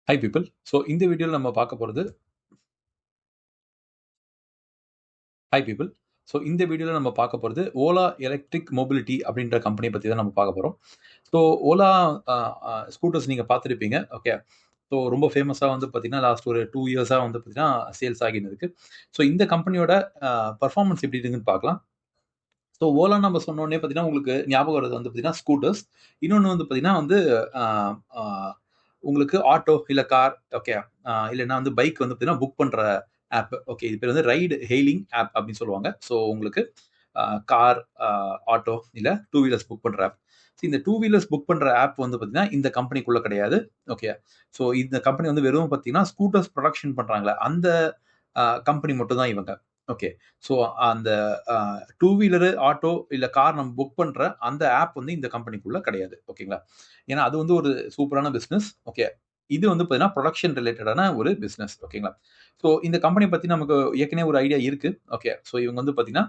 Hi people. So இந்த வீடியோவில் நம்ம பார்க்க போகிறது ஹாய் பீப்பிள். ஸோ இந்த வீடியோவில் நம்ம பார்க்க போகிறது ஓலா எலக்ட்ரிக் மொபிலிட்டி அப்படின்ற கம்பெனியை பற்றி தான் நம்ம பார்க்க போகிறோம். ஸோ ஓலா ஸ்கூட்டர்ஸ் நீங்கள் பார்த்துருப்பீங்க. ஓகே. ஸோ ரொம்ப ஃபேமஸாக வந்து பார்த்தீங்கன்னா லாஸ்ட் ஒரு 2 இயர்ஸாக வந்து பார்த்தீங்கன்னா சேல்ஸ் ஆகின்னு இருக்கு. ஸோ இந்த கம்பெனியோட பர்ஃபார்மன்ஸ் எப்படி இருக்குன்னு பார்க்கலாம். ஸோ ஓலா நம்ம சொன்னோடனே பார்த்தீங்கன்னா உங்களுக்கு ஞாபகம் வருது வந்து பார்த்தீங்கன்னா ஸ்கூட்டர்ஸ். இன்னொன்று வந்து பார்த்தீங்கன்னா வந்து ஆஹ், ஆஹ், உங்களுக்கு ஆட்டோ இல்லை கார். ஓகே. இல்லைன்னா வந்து பைக் வந்து பார்த்தீங்கன்னா புக் பண்ணுற ஆப். ஓகே. இது பேர் வந்து ரைடு ஹெய்லிங் ஆப் அப்படின்னு சொல்லுவாங்க. ஸோ உங்களுக்கு கார், ஆட்டோ இல்லை டூ வீலர்ஸ் புக் பண்ணுற ஆப். ஸோ இந்த டூ வீலர்ஸ் புக் பண்ணுற ஆப் வந்து பார்த்தீங்கன்னா இந்த கம்பெனிக்குள்ளே கிடையாது. ஓகே. ஸோ இந்த கம்பெனி வந்து வெறும் பார்த்தீங்கன்னா ஸ்கூட்டர்ஸ் ப்ரொடக்ஷன் பண்ணுறாங்களே அந்த கம்பெனி மட்டும் தான் இவங்க. ஓகே. ஸோ அந்த டூ வீலரு, ஆட்டோ இல்லை கார் நம்ம புக் பண்ணுற அந்த ஆப் வந்து இந்த கம்பெனிக்குள்ளே கிடையாது. ஓகேங்களா. ஏன்னா அது வந்து ஒரு சூப்பரான பிஸ்னஸ். ஓகே. இது வந்து பார்த்தீங்கன்னா ப்ரொடக்ஷன் ரிலேட்டடான ஒரு பிஸ்னஸ். ஓகேங்களா. ஸோ இந்த கம்பெனி பற்றி நமக்கு ஏற்கனவே ஒரு ஐடியா இருக்கு. ஓகே. ஸோ இவங்க வந்து பார்த்தீங்கன்னா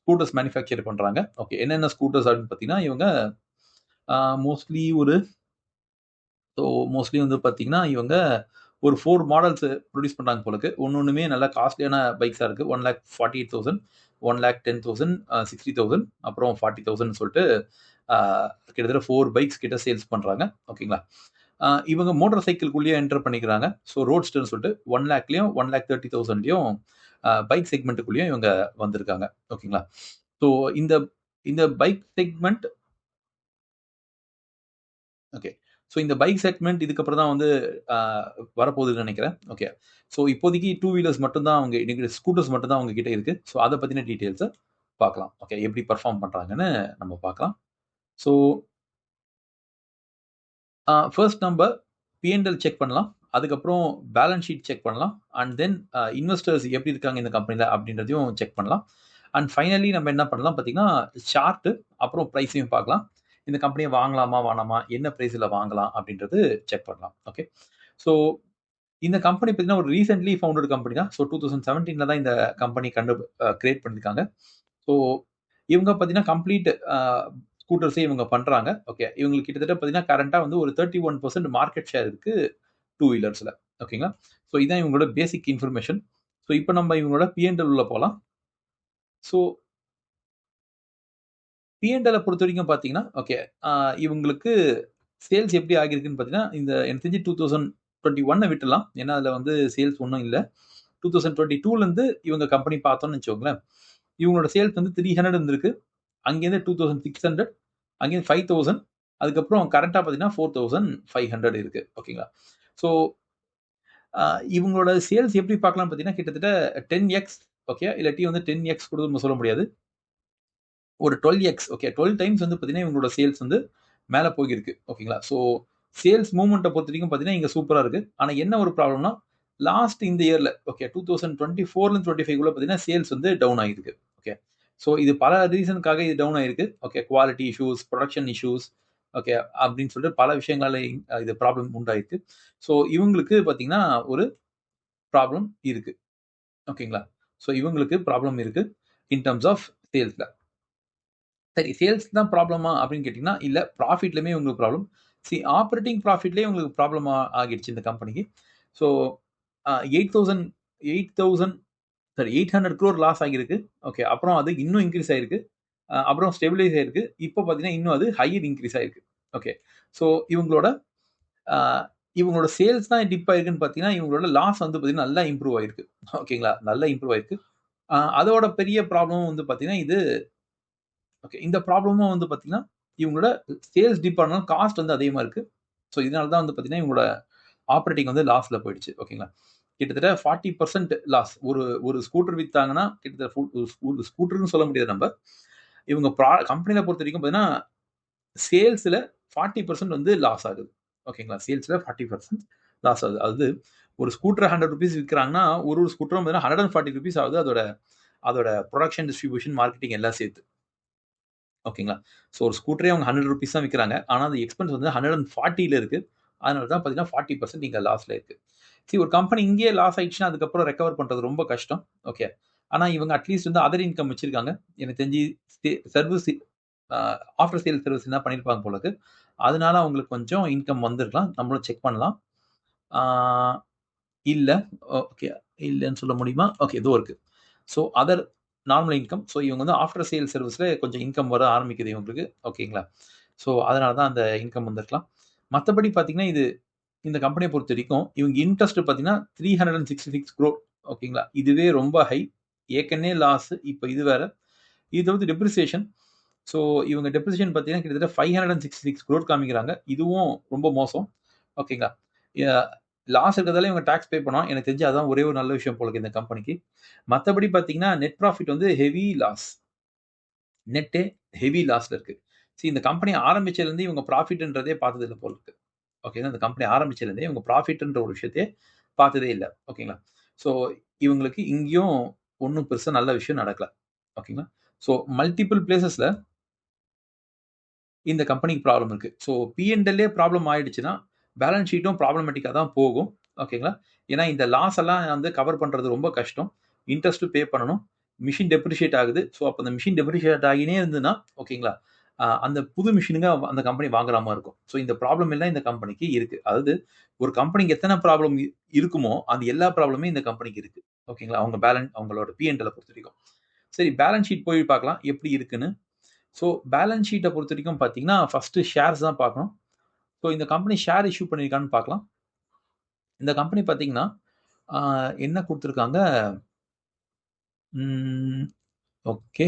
ஸ்கூட்டர்ஸ் மேனுஃபேக்சர் பண்ணுறாங்க. ஓகே. என்னென்ன ஸ்கூட்டர்ஸ் அப்படின்னு பார்த்தீங்கன்னா இவங்க மோஸ்ட்லி ஒரு ஸோ மோஸ்ட்லி வந்து பார்த்தீங்கன்னா இவங்க ஒரு 4 மாடல்ஸ் ப்ரொடியூஸ் பண்ணுறாங்க போல இருக்கு. ஒன்னொன்னுமே நல்லா காஸ்ட்லியான பைக்ஸாக இருக்கு. 1,48,000, 1,10,000, 60,000 அப்புறம் 40,000 சொல்லிட்டு கிட்டத்தட்ட 4 பைக்ஸ் கிட்ட சேல்ஸ் பண்ணுறாங்க. ஓகேங்களா. இவங்க மோட்டார் சைக்கிள்குள்ளேயே என்டர் பண்ணிக்கிறாங்க. ஸோ ரோட்ஸ்டர்னு சொல்லிட்டு 1 லேக்லயும் 1,30,000லயும் பைக் செக்மெண்ட்டுக்குள்ளேயும் இவங்க வந்திருக்காங்க. ஓகேங்களா. ஸோ இந்த இந்த பைக் செக்மெண்ட் ஓகே. ஸோ இந்த பைக் செக்மெண்ட் இதுக்கப்புறம் தான் வந்து அ வரப்போகுதுன்னு நெனைக்கிறேன். ஓகே. ஸோ இப்போதைக்கு டூ வீலர்ஸ் மட்டும் தான் அவங்க இன்னைக்கு ஸ்கூட்டர்ஸ் மட்டும் தான் அவங்க கிட்ட இருக்கு. ஸோ அத பத்தின டீட்டெயில்ஸ பார்க்கலாம். ஓகே. எப்படி பெர்ஃபார்ம் பண்றாங்கன்னு நம்ம பார்க்கலாம். ஸோ ஃபர்ஸ்ட் நம்ப P&L செக் பண்ணலாம். அதுக்கப்புறம் பேலன்ஸ் ஷீட் செக் பண்ணலாம். அண்ட் தென் இன்வெஸ்டர்ஸ் எப்படி இருக்காங்க இந்த கம்பெனில அப்படின்றதையும் செக் பண்ணலாம். அண்ட் ஃபைனலி நம்ம என்ன பண்ணலாம் பார்த்தீங்கன்னா, சார்ட் அப்புறம் பிரைஸையும் பார்க்கலாம். இந்த கம்பெனிய வாங்கலாமா? வேணாமா? என்ன பிரைஸ்ல வாங்கலாம்? அப்படின்றது செக் பண்ணலாம். ஓகே. ஸோ இந்த கம்பெனி பார்த்தீங்கன்னா, ஒரு ரீசென்ட்லி ஃபவுண்டட் கம்பெனி தான். ஸோ 2017ல தான் இந்த கம்பெனி கிரியேட் பண்ணியிருக்காங்க. ஸோ இவங்க பார்த்தீங்கன்னா, கம்ப்ளீட் ஸ்கூட்டர்ஸே இவங்க பண்றாங்க. ஓகே. இவங்களுக்கு கிட்டத்தட்ட பார்த்தீங்கன்னா, கரண்ட்டா வந்து ஒரு 31% மார்க்கெட் ஷேர் இருக்கு டூ வீலர்ஸ்ல. ஓகேங்களா. ஸோ இதான் இவங்களோட பேசிக் இன்ஃபர்மேஷன். ஸோ இப்ப நம்ம இவங்களோட P&L உள்ள போலாம். ஸோ P&L பொறுத்தவரைக்கும் பார்த்தீங்கன்னா, ஓகே. அ இவங்களுக்கு சேல்ஸ் எப்படி ஆகியிருக்குன்னு பார்த்தீங்கன்னா, இந்த எனக்கு தெரிஞ்சு 2021 விட்டுறலாம். ஏன்னா, அதுல வந்து சேல்ஸ் ஒண்ணும் இல்ல. 2022லருந்து இவங்க கம்பெனி பார்த்தோம்னு வச்சுக்கோங்களேன். இவங்களோட சேல்ஸ் வந்து 300 இருந்திருக்கு. அங்கேருந்து 2600, அங்கேருந்து 5000, அதுக்கப்புறம் கரண்ட்டா பார்த்தீங்கன்னா 4500 இருக்கு. ஓகேங்களா. ஸோ அ இவங்களோட சேல்ஸ் எப்படி பார்க்கலாம்னு பார்த்தீங்கன்னா, கிட்டத்தட்ட 10x. ஓகே. இல்லாட்டி வந்து 10x கூட நம்ம சொல்ல முடியாது. ஒரு 12x. ஓகே. 12 டைம்ஸ் வந்து பார்த்தீங்கன்னா, இவங்களோட சேல்ஸ் வந்து மேல போயிருக்கு. ஓகேங்களா. ஸோ சேல்ஸ் மூவ்மெண்ட்ட பொறுத்தவரைக்கும் பார்த்தீங்கன்னா, இங்க சூப்பரா இருக்கு. ஆனா என்ன ஒரு ப்ராப்ளம்னா, லாஸ்ட் இந்த இயர்ல ஓகே 2024ல 25க்குள்ள பார்த்தீங்கன்னா, சேல்ஸ் வந்து டவுன் ஆகியிருக்கு. ஓகே. ஸோ இது பல ரீசனுக்காக இது டவுன் ஆயிருக்கு. Okay. Quality issues, production issues. Okay. அப்படின்னு சொல்லிட்டு பல விஷயங்களால இது ப்ராப்ளம் உண்டாயிருக்கு. ஸோ இவங்களுக்கு பார்த்தீங்கன்னா, ஒரு ப்ராப்ளம் இருக்கு. ஓகேங்களா. ஸோ இவங்களுக்கு ப்ராப்ளம் இருக்கு. In terms of சேல்ஸ்ல. சரி, சேல்ஸ் தான் ப்ராப்ளமா அப்படின்னு கேட்டீங்கன்னா, இல்ல ப்ராஃபிட்லயுமே உங்களுக்கு ப்ராப்ளம். ஆப்பரேட்டிங் ப்ராஃபிட்லயே உங்களுக்கு ப்ராப்ளம் ஆகிடுச்சு இந்த கம்பெனிக்கு. ஸோ 8000 8000 சாரி 800 crore லாஸ் ஆகியிருக்கு. ஓகே. அப்புறம் அது இன்னும் இன்கிரீஸ் ஆயிருக்கு. அப்புறம் ஸ்டெபிலைஸ் ஆயிருக்கு. இப்போ பார்த்தீங்கன்னா, இன்னும் அது ஹையர் இன்கிரீஸ் ஆயிருக்கு. ஓகே. ஸோ இவங்களோட அ இவங்களோட சேல்ஸ் தான் டிப் ஆயிருக்குன்னு பார்த்தீங்கன்னா, இவங்களோட லாஸ் வந்து பார்த்தீங்கன்னா, நல்லா இம்ப்ரூவ் ஆயிருக்கு. ஓகேங்களா. நல்லா இம்ப்ரூவ் ஆயிருக்கு. அதோட பெரிய ப்ராப்ளம் வந்து பார்த்தீங்கன்னா, இது ஓகே. இந்த ப்ராப்ளமும் வந்து பார்த்தீங்கன்னா, இவங்களோட சேல்ஸ் டிப் ஆனாலும் காஸ்ட் வந்து அதிகமா இருக்கு. ஸோ இதனால தான் வந்து பார்த்தீங்கன்னா, இவங்களோட ஆப்பரேட்டிங் வந்து லாஸ்ல போயிடுச்சு. ஓகேங்களா. கிட்டத்தட்ட 40% லாஸ். ஒரு ஒரு ஸ்கூட்டர் வித்தாங்கன்னா, கிட்டத்தட்ட ஒரு ஸ்கூட்டர்ன்னு சொல்ல முடியாது நம்ப. இவங்க கம்பெனில பொறுத்தவரைக்கும் பார்த்தீங்கன்னா, சேல்ஸ்ல 40% வந்து லாஸ் ஆகுது. ஓகேங்களா. சேல்ஸ்ல 40% லாஸ் ஆகுது. அதாவது ஒரு ஸ்கூட்டர் ₹100 விக்கிறாங்கன்னா, ஒரு ஒரு ஸ்கூட்டரும் பார்த்தீங்கன்னா ₹140 ஆகுது. அதோட அதோட புரொடக்ஷன், டிஸ்ட்ரிபியூஷன், மார்க்கெட்டிங் எல்லாம் சேர்த்து. ஓகேங்களா. ஸோ ஒரு ஸ்கூட்டரே அவங்க ₹100 தான் விக்கிறாங்க. ஆனா அது எக்ஸ்பென்ஸ் வந்து 140ல இருக்கு. அதனால தான் பார்த்தீங்கன்னா 40% இங்க லாஸ்ல இருக்கு. ஒரு கம்பெனி இங்கேயே லாஸ் ஆயிடுச்சுன்னா, அதுக்கப்புறம் ரெக்கவர் பண்றது ரொம்ப கஷ்டம். ஓகே. ஆனா இவங்க அட்லீஸ்ட் வந்து அதர் இன்கம் வச்சிருக்காங்க. எனக்கு தெரிஞ்சு சர்விஸ் அ ஆஃப்டர் சேல் சர்விஸ் என்ன பண்ணியிருப்பாங்க போல இருக்கு. அதனால அவங்களுக்கு கொஞ்சம் இன்கம் வந்திருக்கலாம். நம்மளும் செக் பண்ணலாம். இல்ல. ஓகே. இல்லன்னு சொல்ல முடியுமா? ஓகே. இதோ இருக்கு. So other normal income. So இவங்க வந்து ஆஃப்டர் சேல் சர்வீஸ்ல கொஞ்சம் இன்கம் வர ஆரம்பிக்குது இவங்களுக்கு. ஓகேங்களா? ஸோ அதனால தான் அந்த இன்கம் வந்திருக்கலாம். மத்தபடி பார்த்தீங்கன்னா, இந்த கம்பெனிய பொறுத்தவரைக்கும் இவங்க இன்ட்ரெஸ்ட் பார்த்தீங்கன்னா 366 crore. ஓகேங்களா? இதுவே ரொம்ப ஹை. ஏற்கனவே லாஸ். இப்ப இது வேற. இது வந்து டெப்ரிசியேஷன். ஸோ இவங்க டெப்ரிசியேஷன் பார்த்தீங்கன்னா, கிட்டத்தட்ட 566 crore காமிக்கிறாங்க. இதுவும் ரொம்ப மோசம். ஓகேங்களா? ய லாஸ் இருக்கிறதால இவங்க டாக்ஸ் பே பண்ணுவாங்க. எனக்கு தெரிஞ்சு அதான் ஒரே ஒரு நல்ல விஷயம் போல இருக்கு இந்த கம்பெனிக்கு. மத்தபடி பார்த்தீங்கன்னா, நெட் ப்ராஃபிட் வந்து ஹெவி லாஸ். நெட்டே ஹெவி லாஸ்ல இருக்கு. இந்த கம்பெனி ஆரம்பிச்சதுலருந்து இவங்க ப்ராஃபிட்ன்றதே பார்த்தது இல்ல போல இருக்கு. ஓகேங்களா? இந்த கம்பெனி ஆரம்பிச்சதுலருந்தே இவங்க ப்ராஃபிட்ன்ற ஒரு விஷயத்தையே பார்த்ததே இல்ல. ஓகேங்களா? ஸோ இவங்களுக்கு இங்கேயும் ஒண்ணும் பெருசா நல்ல விஷயம் நடக்கல. ஓகேங்களா? ஸோ மல்டிபிள் பிளேஸஸ்ல இந்த கம்பெனிக்கு ப்ராப்ளம் இருக்கு. ஸோ P&L ப்ராப்ளம் ஆயிடுச்சுன்னா, பேலன்ஸ் ஷீட்டும் ப்ராப்ளமேட்டிக்கா தான் போகும். ஓகேங்களா? ஏன்னா இந்த லாஸ் எல்லாம் வந்து கவர் பண்றது ரொம்ப கஷ்டம். இன்ட்ரெஸ்ட்டும் பே பண்ணணும். மிஷின் டெப்ரிஷியேட் ஆகுது. ஸோ அப்ப அந்த மிஷின் டெப்ரிஷியேட் ஆகினே இருந்ததுன்னா, ஓகேங்களா? அந்த புது மிஷினுங்க அந்த கம்பெனி வாங்குற மாரி இருக்கும். ஸோ இந்த ப்ராப்ளம் எல்லாம் இந்த கம்பெனிக்கு இருக்கு. அதாவது ஒரு கம்பெனிக்கு எத்தன ப்ராப்ளம் இருக்குமோ, அந்த எல்லா ப்ராப்ளமுமே இந்த கம்பெனிக்கு இருக்கு. ஓகேங்களா? அவங்களோட P&L பொறுத்தவரைக்கும். சரி, பேலன்ஸ் ஷீட் போய் பார்க்கலாம் எப்படி இருக்குன்னு. ஸோ பேலன்ஸ் ஷீட்ட பொறுத்தவரைக்கும் பார்த்தீங்கன்னா, ஃபர்ஸ்ட்டு ஷேர்ஸ் தான் பார்க்கணும். ஸோ இந்த கம்பெனி ஷேர் இஷ்யூ பண்ணியிருக்கான்னு பார்க்கலாம். இந்த கம்பெனி பார்த்தீங்கன்னா, ஆ என்ன குடுத்துருக்காங்க? ம். ஓகே.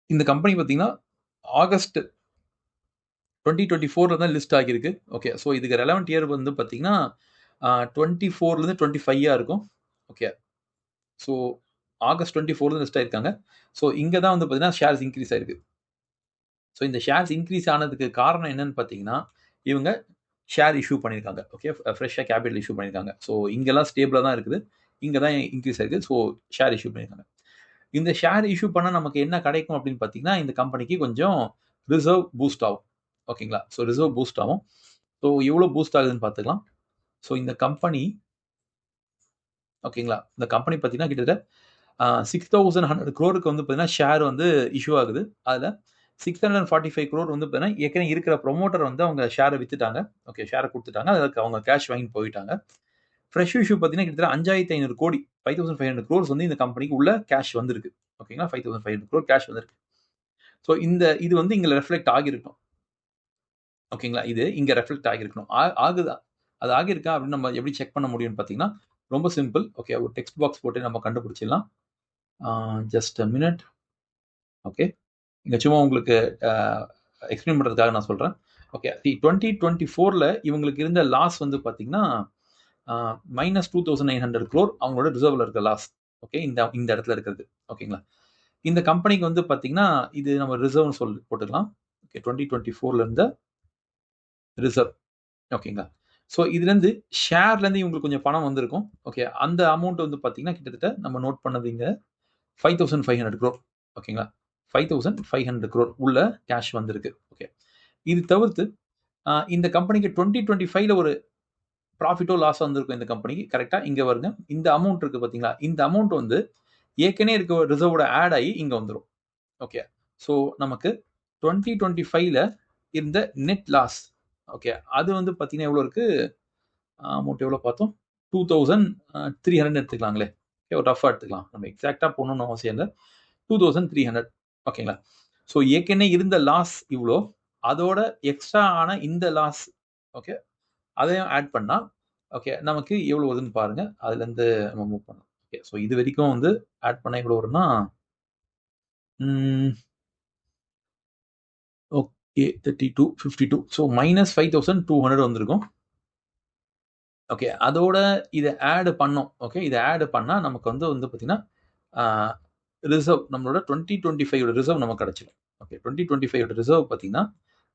இந்த கம்பெனி பார்த்தீங்கன்னா, ஆகஸ்ட் 2024ல தான் லிஸ்ட் ஆகியிருக்கு. ஓகே. ஸோ இதுக்கு ரெலவன்ட் இயர் வந்து பார்த்தீங்கன்னா, 24லருந்து 25 இருக்கும். ஓகே. ஸோ ஆகஸ்ட் 24ல லிஸ்ட் ஆயிருக்காங்க. ஸோ இங்க தான் வந்து பார்த்தீங்கன்னா, ஷேர்ஸ் இன்கிரீஸ் ஆயிருக்கு. ஸோ இந்த ஷேர்ஸ் இன்கிரீஸ் ஆனதுக்கு காரணம் என்னன்னு பார்த்தீங்கன்னா, இவங்க ஷேர் இஷ்யூ பண்ணியிருக்காங்க. ஓகே. ஃப்ரெஷ்ஷா கேபிட்டல் இஷ்யூ பண்ணியிருக்காங்க. ஸோ இங்கெல்லாம் ஸ்டேபிளா தான் இருக்குது. இங்க தான் இன்கிரீஸ் ஆயிருக்கு. ஸோ ஷேர் இஷ்யூ பண்ணியிருக்காங்க. இந்த ஷேர் இஷ்யூ பண்ணா நமக்கு என்ன கிடைக்கும் அப்படின்னு பார்த்தீங்கன்னா, இந்த கம்பெனிக்கு கொஞ்சம் ரிசர்வ் பூஸ்ட் ஆகும். ஓகேங்களா? ஸோ ரிசர்வ் பூஸ்ட் ஆகும். ஸோ எவ்வளோ பூஸ்ட் ஆகுதுன்னு பார்த்துக்கலாம். ஸோ இந்த கம்பெனி ஓகேங்களா? இந்த கம்பெனி பார்த்தீங்கன்னா கிட்டத்தட்ட 6100 crore வந்து பார்த்தீங்கன்னா, ஷேர் வந்து இஷ்யூ ஆகுது. அதுல 645 crore வந்து பார்த்தீங்கன்னா, ஏற்கனவே இருக்கிற ப்ரொமோட்டர் வந்து அவங்க ஷேர வித்துட்டாங்க. ஓகே. ஷேர குடுத்துட்டாங்க. அதுக்கு அவங்க கேஷ் வாங்கிட்டு போயிட்டாங்க. ஃப்ரெஷ் இஷ்யூ பார்த்தீங்கன்னா, கிட்டத்தட்ட 5500 கோடி 5500 crores வந்து இந்த கம்பெனிக்கு உள்ள கேஷ் வந்திருக்கு. ஓகேங்களா? 5500 crore கேஷ் வந்திருக்கு. ஸோ இது வந்து இங்க ரிஃப்ளெக்ட் ஆகியிருக்கும். ஓகேங்களா? இது இங்க ரிஃப்ளெக்ட் ஆகியிருக்கணும். ஆகுதா? அது ஆகியிருக்கா அப்படின்னு நம்ம எப்படி செக் பண்ண முடியும்னு பார்த்தீங்கன்னா, ரொம்ப சிம்பிள். ஓகே. ஒரு டெக்ஸ்ட் பாக்ஸ் போட்டு நம்ம கண்டுபிடிச்சிடலாம். Just a minute. ஓகே. இங்க சும்மா உங்களுக்கு அ எக்ஸ்பிளைன் பண்றதுக்காக நான் சொல்றேன். ஓகே. 2024ல இவங்களுக்கு இருந்த லாஸ் வந்து பார்த்தீங்கன்னா, மைனஸ் 2900 crore அவங்களோட ரிசர்வ்ல இருக்க லாஸ். ஓகே. இந்த இந்த இடத்துல இருக்கிறது. ஓகேங்களா? இந்த கம்பெனிக்கு வந்து பார்த்தீங்கன்னா, இது நம்ம ரிசர்வ்னு போட்டுக்கலாம். ஓகே. 2024ல இருந்த ரிசர்வ். ஓகேங்களா? ஸோ இதுலேருந்து ஷேர்லேருந்து இவங்களுக்கு கொஞ்சம் பணம் வந்திருக்கும். ஓகே. அந்த அமௌண்ட் வந்து பார்த்தீங்கன்னா, கிட்டத்தட்ட நம்ம நோட் பண்ணது இங்க 5500 crore. ஓகேங்களா? 5500 crore உள்ள கேஷ் வந்திருக்கு. ஓகே. இது தவிர்த்து இந்த கம்பெனிக்கு 2025ல ஒரு ப்ராஃபிட்டோ லாஸோ வந்திருக்கும் இந்த கம்பெனிக்கு. கரெக்ட்டா? இங்க பாருங்க. இந்த அமௌண்ட் இருக்கு பார்த்தீங்களா? இந்த அமௌண்ட் வந்து ஏற்கனவே இருக்க ரிசர்வோட ஆட் ஆயி இங்க வந்துரும். ஓகே. ஸோ நமக்கு 2025ல இருந்த நெட் லாஸ். ஓகே. அது வந்து பார்த்தீங்கன்னா எவ்வளோ இருக்கு? அமௌண்ட் எவ்வளோ பார்த்தோம்? 2300 எடுத்துக்கலாங்களே. ஓகே. ஒரு ரஃப்பா எடுத்துக்கலாம். நம்ம எக்ஸாக்ட்டா போடணும்னு அவசியம் இல்ல. 2300. ஓகேங்களா? ஸோ ஏற்கனவே இருந்த லாஸ் இவ்ளோ. அதோட எக்ஸ்ட்ரா ஆன இந்த லாஸ். ஓகே. அதையும் ஆட் பண்ணா, ஓகே, நமக்கு எவ்வளோ வருதுன்னு பாருங்க. அதுலேருந்து நம்ம மூவ் பண்ணலாம். ஓகே. ஸோ இது வரைக்கும் வந்து ஆட் பண்ணா எவ்வளோ வரும்னா, ம் ஓகே 32, 52. ஸோ மைனஸ் 5200 வந்திருக்கும். ஓகே. அதோட இத ஆட் பண்ணோம். ஓகே. இத ஆட் பண்ணா நமக்கு வந்து பார்த்தீங்கன்னா, ஆ ரிசர்வ் நம்மளோட 2025 ரிசர்வ் நமக்கு கிடைச்சிடும். ஓகே. 2025 ரிசர்வ் பார்த்தீங்கன்னா,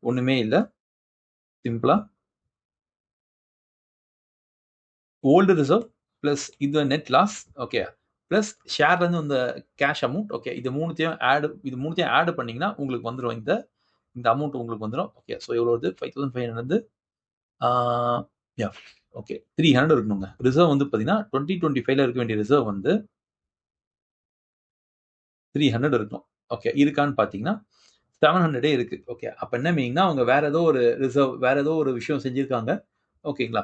ஒண்ணுமே இல்ல. சிம்பிளா ஓல்டு ரிசர்வ் பிளஸ் இது நெட் லாஸ். ஓகே. பிளஸ் ஷேர்லேருந்து வந்த கேஷ் அமௌண்ட். ஓகே. இது மூணுத்தையும் ஆட் பண்ணீங்கன்னா, உங்களுக்கு வந்துரும். இந்த அமௌண்ட் உங்களுக்கு வந்துரும். ஓகே. ஸோ எவ்வளோ வருது? 5500 ஆ யாஹ்! ஓகே. 300 இருக்கணுங்க. ரிசர்வ் வந்து பார்த்தீங்கன்னா, 2025ல இருக்க வேண்டிய ரிசர்வ் வந்து 300 இருக்கணும். ஓகே. இருக்கான்னு பார்த்தீங்கன்னா, 700 இருக்கு. ஓகே. அப்ப என்ன மீனிங்னா, அவங்க வேற ஏதோ ஒரு ரிசர்வ் வேற ஏதோ ஒரு விஷயம் செஞ்சிருக்காங்க. ஓகேங்களா?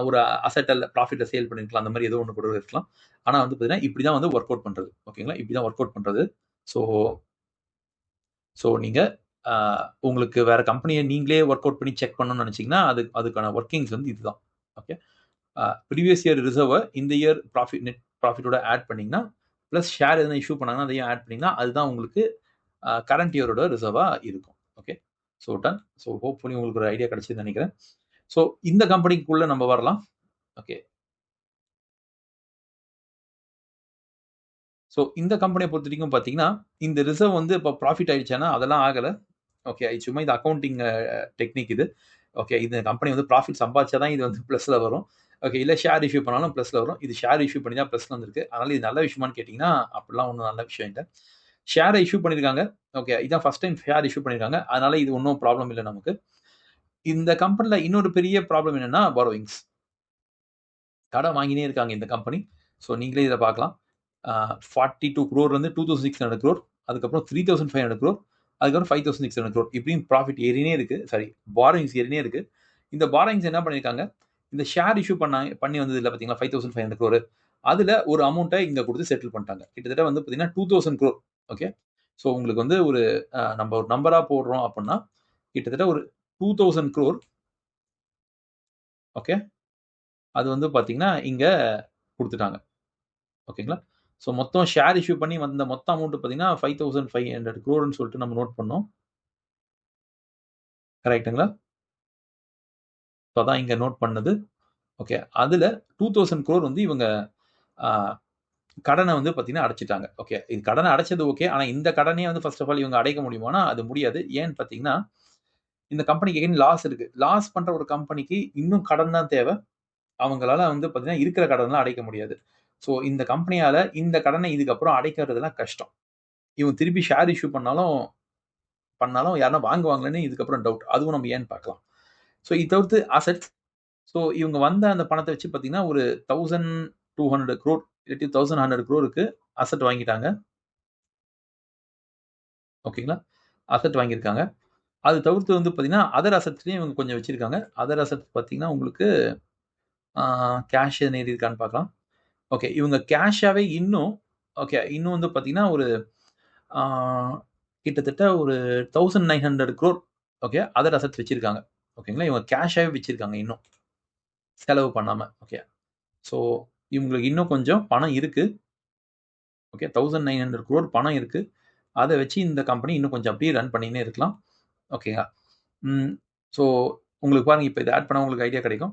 ஒரு அசெட்டில் ப்ராஃபிட்டை சேல் பண்ணிருக்கலாம், அந்த மாதிரி ஏதோ ஒன்று கூட இருக்கலாம். ஆனால் வந்து பார்த்தீங்கன்னா இப்படி தான் வந்து ஒர்க் அவுட் பண்ணுறது. ஓகேங்களா, இப்படி தான் ஒர்க் அவுட் பண்ணுறது. ஸோ ஸோ நீங்கள் உங்களுக்கு வேற கம்பெனியை நீங்களே ஒர்க் அவுட் பண்ணி செக் பண்ணணும்னு நினச்சிங்கன்னா அதுக்கான ஒர்க்கிங்ஸ் வந்து இதுதான். ஓகே, ப்ரீவியஸ் இயர் ரிசர்வை இந்த இயர் நெட் ப்ராஃபிட்டோட ஆட் பண்ணிங்கன்னா, ப்ளஸ் ஷேர் எதனா இஷ்யூ பண்ணாங்கன்னா அதையும் ஆட் பண்ணிங்கன்னா அதுதான் உங்களுக்கு கரண்ட் இயரோட ரிசர்வாக இருக்கும். Okay, so done. So hopefully உங்களுக்கு ஒரு ஐடியா கிடைச்சதுன்னு நினைக்கிறேன். ஸோ இந்த கம்பெனிக்குள்ளே நம்ம வரலாம். ஓகே, ஸோ இந்த கம்பெனியை பொறுத்த வரைக்கும் பார்த்தீங்கன்னா இந்த ரிசர்வ் வந்து இப்போ ப்ராஃபிட் ஆயிடுச்சானா அதெல்லாம் ஆகலை. ஓகே, இது சும்மா இது அக்கௌண்டிங் டெக்னிக் இது. ஓகே, இந்த கம்பெனி வந்து ப்ராஃபிட் சம்பாதிச்சா தான் இது வந்து ப்ளஸில் வரும். ஓகே, இல்லை ஷேர் இஷ்யூ பண்ணாலும் ப்ளஸில் வரும். இது ஷேர் இஷ்யூ பண்ணி தான் ப்ளஸில் வந்திருக்கு. அதனால் இது நல்ல விஷயமானு கேட்டிங்கன்னா அப்படிலாம் ஒன்றும் நல்ல விஷயம் இல்லை. ஷேரை இஷ்யூ பண்ணியிருக்காங்க. ஓகே, இதான் ஃபர்ஸ்ட் டைம் ஷேர் இஷ்யூ பண்ணியிருக்காங்க. அதனால் இது ஒன்றும் ப்ராப்ளம் இல்லை நமக்கு. இந்த கம்பெனியில் இன்னொரு பெரிய ப்ராப்ளம் என்னென்னா பாரோவிங்ஸ். கடன் வாங்கினே இருக்காங்க இந்த கம்பெனி. ஸோ நீங்களே இதை பார்க்கலாம். 42 crore வந்து 2600 crore, அதுக்கப்புறம் 3500 crore, அதுக்கப்புறம் 5600 crore. இப்படியும் ப்ராஃபிட் ஏறினே இருக்கு. சாரி, பாரோயிங்ஸ் ஏறினே இருக்கு. இந்த பாரோயிங்ஸ் என்ன பண்ணியிருக்காங்க, இந்த ஷேர் இஷ்யூ பண்ணி வந்தது இல்லை பார்த்தீங்களா 5500 crore, அதில் ஒரு அமௌண்ட்டை இங்கே கொடுத்து செட்டில் பண்ணிட்டாங்க. கிட்டத்தட்ட வந்து பார்த்தீங்கன்னா 2000 crore. ஓகே, ஸோ உங்களுக்கு வந்து ஒரு நம்ம ஒரு நம்பராக போடுறோம் அப்படின்னா கிட்டத்தட்ட ஒரு 2000 crore. ஓகே, அது வந்து பார்த்தீங்கன்னா இங்கே கொடுத்துட்டாங்க. ஓகேங்களா, ஸோ மொத்தம் ஷேர் இஷ்யூ பண்ணி வந்த மொத்த அமௌண்ட் பார்த்தீங்கன்னா 5500 crore சொல்லிட்டு நம்ம நோட் பண்ணோம். கரெக்டுங்களா? ஸோ அதான் இங்கே நோட் பண்ணது. ஓகே, அதில் 2000 crore வந்து இவங்க கடனை வந்து பார்த்தீங்கன்னா அடைச்சிட்டாங்க. ஓகே, இது கடனை அடைச்சது ஓகே. ஆனால் இந்த கடனே வந்து ஃபர்ஸ்ட் ஆஃப் ஆல் இவங்க அடைக்க முடியுமானா அது முடியாது. ஏன்னு பார்த்தீங்கன்னா இந்த கம்பெனிக்கு எகைன் லாஸ் இருக்கு. லாஸ் பண்ணுற ஒரு கம்பெனிக்கு இன்னும் கடன் தான் தேவை. அவங்களால வந்து பார்த்தீங்கன்னா இருக்கிற கடன்லாம் அடைக்க முடியாது. ஸோ இந்த கம்பெனியால் இந்த கடனை இதுக்கப்புறம் அடைக்கிறதுலாம் கஷ்டம். இவங்க திருப்பி ஷேர் இஷ்யூ பண்ணாலும் யாருன்னா வாங்குவாங்களான்னு இதுக்கப்புறம் டவுட். அதுவும் நம்ம ஏன்னு பார்க்கலாம். ஸோ இது தவிர்த்து அசெட்ஸ். ஸோ இவங்க வந்த அந்த பணத்தை வச்சு பார்த்தீங்கன்னா ஒரு 1200 crore இல்லாட்டி 1100 crore அசெட் வாங்கிட்டாங்க. ஓகேங்களா, அசெட் வாங்கியிருக்காங்க. அது தவிர்த்து வந்து பார்த்தீங்கன்னா அதர் அசெட்ஸ்லையும் இவங்க கொஞ்சம் வச்சிருக்காங்க. அதர் அசெட்ஸ் பார்த்தீங்கன்னா உங்களுக்கு கேஷ் எதுவும் ஏறி இருக்கான்னு பார்க்கலாம். ஓகே, இவங்க கேஷாகவே இன்னும் வந்து பார்த்தீங்கன்னா ஒரு கிட்டத்தட்ட ஒரு 1900 crore. ஓகே, அதர் அசெட்ஸ் வச்சிருக்காங்க. ஓகேங்களா, இவங்க கேஷாகவே வச்சிருக்காங்க இன்னும் செலவு பண்ணாமல். ஓகே, ஸோ இவங்களுக்கு இன்னும் கொஞ்சம் பணம் இருக்குது. ஓகே, 1900 crore பணம் இருக்குது. அதை வச்சு இந்த கம்பெனி இன்னும் கொஞ்சம் அப்படியே ரன் பண்ணினே இருக்கலாம். ஓகேங்களா, ஸோ உங்களுக்கு பாருங்கள், இப்போ இதை ஆட் பண்ணால் உங்களுக்கு ஐடியா கிடைக்கும்.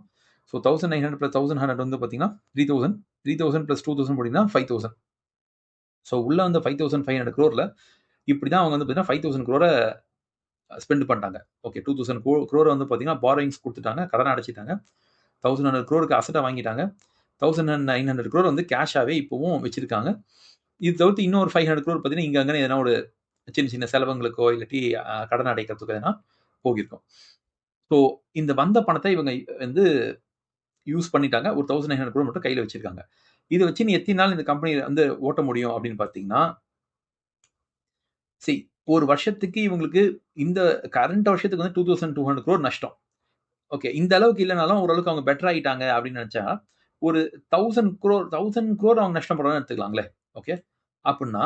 ஸோ 1900 + 1100 வந்து பார்த்தீங்கன்னா 3000. 3000 + 2000 போட்டிங்கன்னா 5000. ஸோ உள்ளே வந்து 5500 crore இப்படி தான் அவங்க வந்து பார்த்தீங்கன்னா 5000 crore ஸ்பெண்ட் பண்ணிட்டாங்க. ஓகே, 2000 crore வந்து பார்த்தீங்கன்னா பாரோயிங்ஸ் கொடுத்துட்டாங்க, கடன் அடைச்சிட்டாங்க. 1100 crore அசட்டை வாங்கிட்டாங்க. 1900 crore வந்து கேஷாகவே இப்போவும் வச்சிருக்காங்க. இது தவிர்த்து இன்னும் ஒரு 500 crore பார்த்தீங்கன்னா இங்கே அங்கே எதனா ஒரு சின்ன சின்ன செலவுங்களுக்கோ இல்லாட்டி கடன் அடைக்கிறதுக்கோ எதனா போகிருக்கும். ஸோ இந்த வந்த பணத்தை இவங்க வந்து யூஸ் பண்ணிட்டாங்க. ஒரு 1900 crore மட்டும் கையில் வச்சிருக்காங்க. இதை வச்சு நீ எத்தனை நாள் இந்த கம்பெனி வந்து ஓட்ட முடியும் அப்படின்னு பார்த்தீங்கன்னா, ஒரு வருஷத்துக்கு இவங்களுக்கு இந்த கரண்ட் வருஷத்துக்கு வந்து 2200 crore நஷ்டம். ஓகே, இந்த அளவுக்கு இல்லைனாலும் ஓரளவுக்கு அவங்க பெட்டர் ஆகிட்டாங்க அப்படின்னு நினைச்சா ஒரு 1000 crore அவங்க நஷ்டப்படுறாங்கன்னு எடுத்துக்கலாங்களே. ஓகே, அப்படின்னா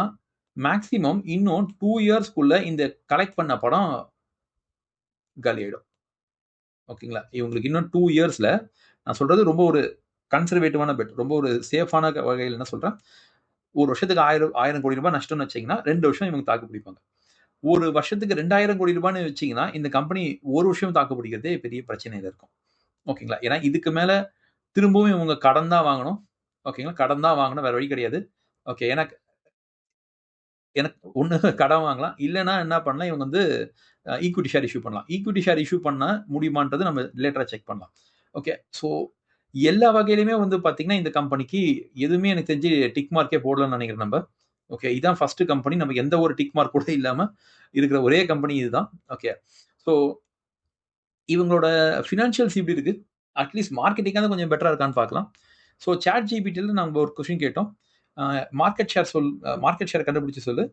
மேக்ஸிமம் இன்னும் 2 இயர்ஸ்க்குள்ள இந்த கலெக்ட் பண்ண படம் காலியாயிடும். ஓகேங்களா, இவங்களுக்கு இன்னும் 2 இயர்ஸ்ல நான் சொல்றது ரொம்ப ஒரு கன்சர்வேட்டிவான பெட், ரொம்ப ஒரு சேஃபான வகையில் என்ன சொல்றேன், ஒரு வருஷத்துக்கு 1000 கோடி ரூபாய் நஷ்டம்னு வச்சீங்கன்னா 2 வருஷம் இவங்க தாக்கு பிடிப்பாங்க. ஒரு வருஷத்துக்கு 2000 கோடி ரூபான்னு வச்சீங்கன்னா இந்த கம்பெனி ஒரு வருஷம் தாக்கு பிடிக்கிறதே பெரிய பிரச்சனையில இருக்கும். ஓகேங்களா, ஏன்னா இதுக்கு மேல திரும்பவும் இவங்க கடன் தான் வாங்கணும். ஓகேங்களா, கடன் தான் வாங்கணும், வேற வழி கிடையாது. ஓகே, எனக்கு ஒண்ணு கடன் வாங்கலாம், இல்லைன்னா என்ன பண்ணலாம், இவங்க வந்து ஈக்விட்டி ஷேர் இஷ்யூ பண்ணலாம். ஈக்விட்டி ஷேர் இஷ்யூ பண்ண முடியுமான்றது நம்ம லேட்டரா செக் பண்ணலாம். ஓகே, ஸோ எல்லா வகையிலுமே வந்து பார்த்தீங்கன்னா இந்த கம்பெனிக்கு எதுவுமே எனக்கு தெரிஞ்சு டிக் மார்க்கே போடலன்னு நினைக்கிறேன் நம்ம. ஓகே, இதான் ஃபர்ஸ்ட் கம்பெனி நமக்கு எந்த ஒரு டிக் மார்க் கூட இல்லாம இருக்கிற ஒரே கம்பெனி இதுதான். ஓகே, ஸோ இவங்களோட ஃபினான்ஷியல்ஸ் இப்படி இருக்கு. அட்லீஸ்ட் மார்க்கெட்டிங்காவது கொஞ்சம் பெட்டரா இருக்கான்னு பார்க்கலாம். ஸோ சாட் ஜிபிடியில் நம்ம ஒரு கொஸ்டின் கேட்டோம். மார்க்கெட் ஷேர் கண்டுபிடிச்சு சொல்லு.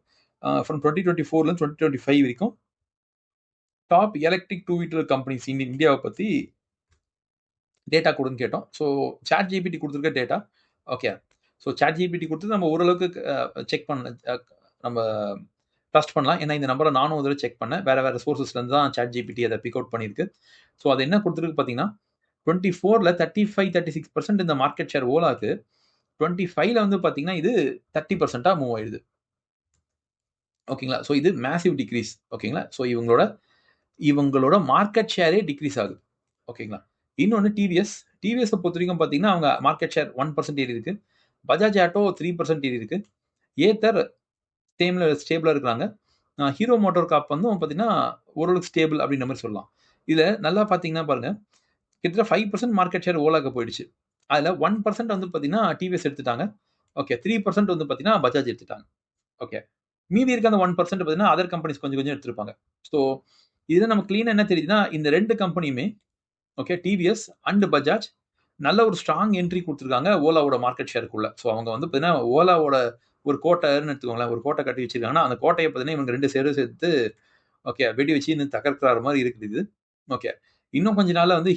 ஃப்ரம் 2024லேருந்து 2025 வரைக்கும் டாப் எலக்ட்ரிக் 2 வீலர் கம்பெனிஸ் இந்தியாவை பற்றி டேட்டா கொடுன்னு கேட்டோம். ஸோ சாட் ஜிபிடி கொடுத்துருக்க data okay. So chat GPT கொடுத்து நம்ம ஓரளவுக்கு செக் பண்ண நம்ம ட்ரஸ்ட் பண்ணலாம். ஏன்னா இந்த நம்பரை நானும் ஒரு தடவை செக் பண்ணேன். வேற சோர்சஸ்லேருந்து தான் சாட் ஜிபிடி அதை பிக் அவுட் பண்ணியிருக்கு. ஸோ அது என்ன கொடுத்துருக்கு பார்த்தீங்கன்னா 24ல 35-36% இந்த மார்க்கெட் ஷேர் ஓலாக்கு 25ல வந்து பார்த்தீங்கன்னா இது 30%ஆக மூவ் ஆயிடுது. ஓகேங்களா. ஸோ இது மேசிவ் டிக்ரீஸ். ஓகேங்களா. ஸோ இவங்களோட மார்க்கெட் ஷேரே டிக்ரீஸ் ஆகுது. ஓகேங்களா. இன்னொன்று டிவிஎஸ் பொறுத்த வரைக்கும் பார்த்தீங்கன்னா அவங்க மார்க்கெட் ஷேர் 1% ஏறி இருக்கு. பஜாஜ் ஆட்டோ 3% ஏறி இருக்கு. ஏத்தர் ஸ்டேபிளாக இருக்கிறாங்க. ஹீரோ மோட்டார் காப் வந்து பார்த்தீங்கன்னா ஓரளவுக்கு ஸ்டேபிள் அப்படின்ற மாதிரி சொல்லலாம். இதில் நல்லா பார்த்தீங்கன்னா பாருங்க கிட்டத்தட்ட 5% மார்க்கெட் ஷேர் ஓலாக்கு போயிடுச்சு. அதில் 1% வந்து பார்த்தீங்கன்னா டிவிஎஸ் எடுத்துட்டாங்க. ஓகே 3% வந்து பார்த்தீங்கன்னா பஜாஜ் எடுத்துட்டாங்க. ஓகே மீதி இருக்க அந்த 1% பார்த்தீங்கன்னா அதர் கம்பெனிஸ் கொஞ்சம் கொஞ்சம் எடுத்திருப்பாங்க. ஸோ இதில் நம்ம கிளீனாக என்ன தெரியுதுன்னா இந்த 2 கம்பெனியுமே ஓகே டிவிஎஸ் அண்ட் பஜாஜ் நல்ல ஒரு ஸ்ட்ராங் என்ட்ரி கொடுத்துருக்காங்க ஓலாவோட மார்க்கெட் ஷேருக்குள்ள. ஸோ அவங்க வந்து பார்த்தீங்கன்னா ஓலாவோட ஒரு கோட்டைன்னு எடுத்துக்கோங்களேன். ஒரு கோட்டை கட்டி வச்சிருக்காங்கன்னா அந்த கோட்டையை பார்த்தீங்கன்னா இவங்க 2 சேரும் சேர்த்து ஓகே வெடி வச்சு இன்னும் தகர்க்கிற மாதிரி இருக்குது இது. ஓகே இன்னும் கொஞ்ச நாள்ல வந்து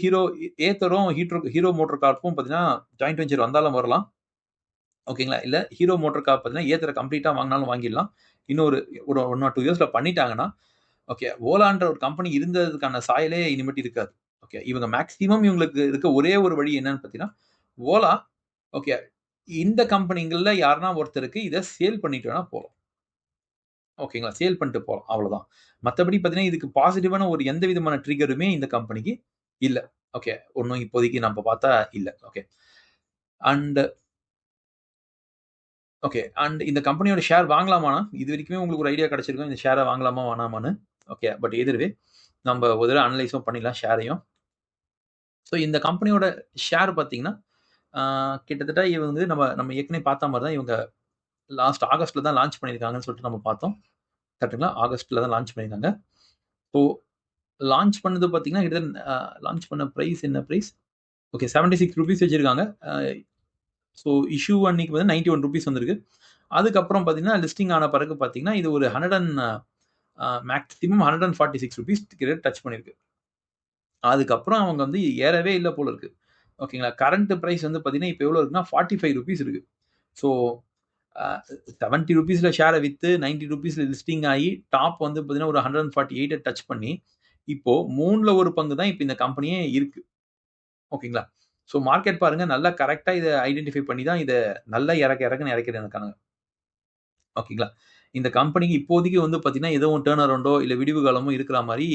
ஏத்தரும் ஹீரோ மோட்டார் கார்ப்பும் பார்த்தீங்கன்னா ஜாயிண்ட் வெஞ்சர் வந்தாலும் வரலாம். ஓகேங்களா. இல்ல ஹீரோ மோட்டார் கார்ப் பார்த்தீங்கன்னா ஏத்தரை கம்ப்ளீட்டா வாங்கினாலும் வாங்கிடலாம். இன்னும் ஒரு 1 or 2 இயர்ஸ்ல பண்ணிட்டாங்கன்னா ஓகே ஓலான்ற ஒரு கம்பெனி இருந்ததுக்கான சாயலே இனிமேட்டு இருக்காது. ஓகே இவங்க மேக்ஸிமம் இவங்களுக்கு இருக்க ஒரே ஒரு வழி என்னன்னு பார்த்தீங்கன்னா ஓலா ஓகே இந்த கம்பெனிகள்ல யாருன்னா ஒருத்தருக்கு இதை சேல் பண்ணிட்டு வேணா போகலாம். ஓகேங்களா. சேல் பண்ணிட்டு போகலாம். அவ்வளவுதான். மத்தபடி பார்த்தீங்கன்னா இதுக்கு பாசிட்டிவான ஒரு எந்த விதமான ட்ரிகருமே இந்த கம்பெனிக்கு இல்ல. ஓகே ஒன்னும் இப்போதைக்கு நம்ம பார்த்தா இல்ல. ஓகே அண்ட் ஓகே அண்ட் இந்த கம்பெனியோட ஷேர் வாங்கலாமானா இது வரைக்குமே உங்களுக்கு ஒரு ஐடியா கிடைச்சிருக்கும் இந்த ஷேரை வாங்கலாமா வேணாமான்னு. ஓகே பட் எதிர்வே நம்ம ஒரு தடவை அனலைஸும் பண்ணிடலாம் ஷேரையும். ஸோ இந்த கம்பெனியோட ஷேர் பார்த்தீங்கன்னா கிட்டத்தட்ட இவங்க நம்ம நம்ம ஏற்கனவே பார்த்த மாதிரி தான் இவங்க லாஸ்ட் ஆகஸ்ட்ல தான் லான்ச் பண்ணியிருக்காங்கன்னு சொல்லிட்டு நம்ம பார்த்தோம். கரெக்ட்டுங்களா. ஆகஸ்ட்ல தான் லான்ச் பண்ணியிருக்காங்க. ஸோ லான்ச் பண்ணது பார்த்தீங்கன்னா கிட்டத்தட்ட லான்ச் பண்ண பிரைஸ் என்ன பிரைஸ் ஓகே ₹76 வச்சிருக்காங்க. ஸோ இஷ்யூ அன்னைக்கு வந்து ₹91 வந்திருக்கு. அதுக்கப்புறம் பார்த்தீங்கன்னா லிஸ்டிங் ஆன பிறகு பார்த்தீங்கன்னா இது ஒரு மேக்ஸிமம் ₹146 கிட்ட டச் பண்ணியிருக்கு. அதுக்கப்புறம் அவங்க வந்து ஏறவே இல்லை போல இருக்கு. ஓகேங்களா. கரண்ட் பிரைஸ் வந்து பார்த்தீங்கன்னா இப்போ எவ்வளோ இருக்குன்னா ₹45 இருக்கு. ஸோ ₹70ல ஷேரை வித்து ₹90ல லிஸ்டிங் ஆகி டாப் வந்து பார்த்தீங்கன்னா ஒரு 148 டச் பண்ணி இப்போ 3ல ஒரு பங்கு தான் இப்போ இந்த கம்பெனியே இருக்கு. ஓகேங்களா. ஸோ மார்க்கெட் பாருங்க நல்லா கரெக்ட்டா இத ஐடென்டிஃபை பண்ணி தான் இத நல்லா இறக்குன்னு இறக்கிருக்காங்க. ஓகேங்களா. இந்த கம்பெனிக்கு இப்போதைக்கு வந்து பார்த்தீங்கன்னா, எதுவும் டர்ன் அரவுண்டோ இல்ல விடிவு காலமோ இருக்கிற மாரி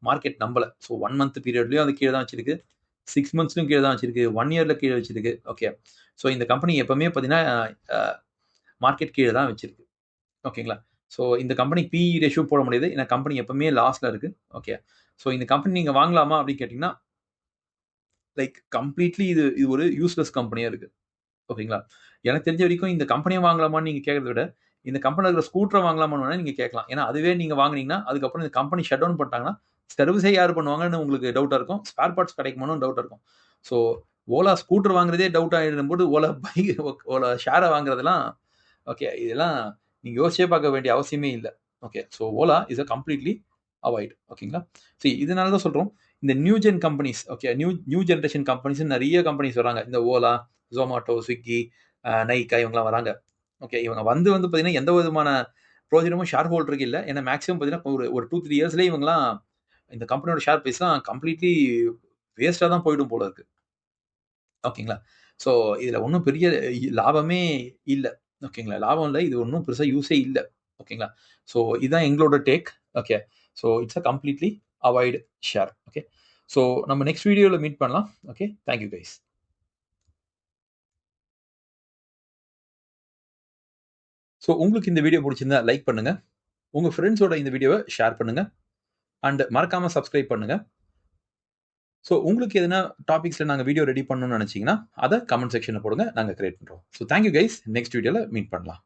மார்க்கெட் நம்பல. ஸோ 1 மந்த் பீரியட்லயும் அது கீழ தான் வச்சிருக்கு. 6 மந்த்ஸ்லயும் கீழ தான் வச்சிருக்கு. 1 இயர்ல கீழ வச்சிருக்கு. ஓகே. ஸோ இந்த கம்பெனி எப்பவுமே பார்த்தீங்கன்னா, அ மார்க்கெட் கீழ தான் வச்சிருக்கு. ஓகேங்களா. ஸோ இந்த கம்பெனிக்கு பிஇ ரேஷியோ போட முடியாது. ஏன்னா கம்பெனி எப்பவுமே லாஸ்ல இருக்கு. ஓகே. ஸோ இந்த கம்பெனி நீங்க வாங்கலாமா அப்படின்னு கேட்டீங்கன்னா, லைக் கம்ப்ளீட்லி இது இது ஒரு யூஸ்லெஸ் கம்பெனியா இருக்கு. ஓகேங்களா. எனக்கு தெரிஞ்ச வரைக்கும் இந்த கம்பெனிய வாங்கலாமான்னு நீங்க கேட்கிறத விட, இந்த கம்பெனில இருக்கிற ஸ்கூட்டர வாங்கலாமான்னு வேணா நீங்க கேட்கலாம். ஏன்னா அதுவே நீங்க வாங்குனீங்கன்னா, அதுக்கப்புறம் இந்த கம்பெனி ஷட் டவுன் பண்ணிட்டாங்கன்னா, சர்விஸே யார் பண்ணுவாங்கன்னு உங்களுக்கு டவுட்டா இருக்கும். ஸ்பேர் பார்ட்ஸ் கிடைக்குமான்னு டவுட்டா இருக்கும். ஸோ ஓலா ஸ்கூட்டர் வாங்குறதே டவுட் ஆயிடும்போது, ஓலா ஷேர வாங்குறதெல்லாம் ஓகே இதெல்லாம் நீங்க யோசிச்சே பார்க்க வேண்டிய அவசியமே இல்ல. Okay. So Ola is completely avoid. ஓகேங்களா. இதனால தான் சொல்றோம். இந்த new gen companies okay new generation companies நெறைய கம்பெனிஸ் வராங்க. இந்த ஓலா, Zomato, Swiggy, நைக்கா இவங்கலாம் வராங்க. ஓகே. இவங்க வந்து பார்த்தீங்கன்னா, எந்த விதமான பிரயோஜனமும் ஷேர் ஹோல்டருக்கு இல்ல. ஏன்னா மேக்ஸிமம் பார்த்தீங்கன்னா, ஒரு 2, 3 இயர்ஸ்லயே இவங்கலாம் இந்த கம்பெனியோட ஷேர் பிரைஸ்லாம் கம்ப்ளீட்லி வேஸ்ட்டா தான் போயிடும் போல இருக்கு. ஓகேங்களா. ஸோ இதுல ஒண்ணும் பெரிய லாபமே இல்ல. ஓகேங்களா. லாபம் இல்ல. இது ஒண்ணும் பெருசா யூஸே இல்ல. ஓகேங்களா. ஸோ இதான் எங்களோட take. Okay. So it's completely avoid share. Okay. So நம்ம நெக்ஸ்ட் வீடியோல மீட் பண்ணலாம். Okay. Thank you guys. So உங்களுக்கு இந்த வீடியோ புடிச்சிருந்தா லைக் பண்ணுங்க. உங்க ஃப்ரெண்ட்ஸோட இந்த வீடியோவ ஷேர் பண்ணுங்க. அண்ட் மறக்காம சப்ஸ்கிரைப் பண்ணுங்க. ஸோ உங்களுக்கு எதனா டாபிக்ஸ்ல நாங்க வீடியோ ரெடி பண்ணணும்னு நினைச்சீங்கன்னா, அத கமெண்ட் செக்ஷன்ல போடுங்க. நாங்க கிரியேட் பண்றோம். So thank you guys. Next வீடியோல மீட் பண்ணலாம்.